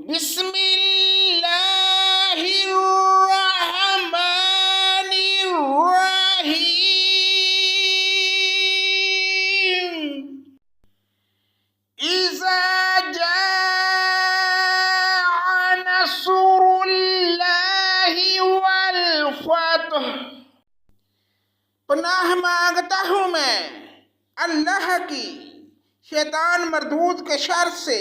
بسم اللہ الرحمن الرحیم اذا جاء نصر اللہ والفتح۔ پناہ مانگتا ہوں میں اللہ کی شیطان مردود کے شر سے،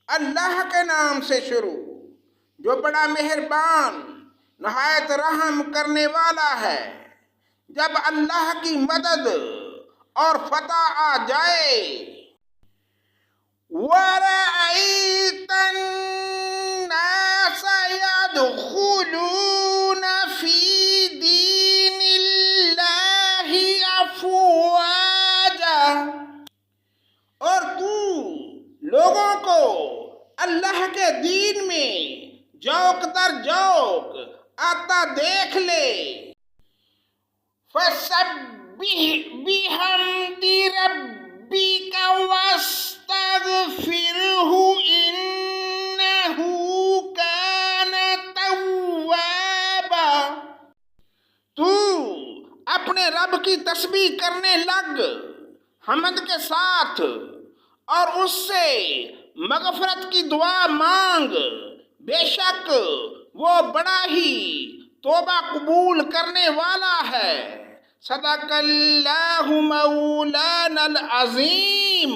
اللہ کے نام سے شروع جو بڑا مہربان نہایت رحم کرنے والا ہے۔ جب اللہ کی مدد اور فتح آ جائے، وَرَأَيْتَ النَّاسَ يَدْخُلُونَ فِي دِينِ اللَّهِ أَفْوَاجًا، اور تو لوگوں کو اللہ کے دین میں جوق در جوق آتا دیکھ لے۔ فَسَبِّحْ بِحَمْدِ رَبِّكَ وَاسْتَغْفِرْهُ إِنَّهُ كَانَ تَوَّابًا۔ تو اپنے رب کی تسبیح کرنے لگ حمد کے ساتھ اور اس سے مغفرت کی دعا مانگ، بے شک وہ بڑا ہی توبہ قبول کرنے والا ہے۔ صدق اللہ مولانا العظیم۔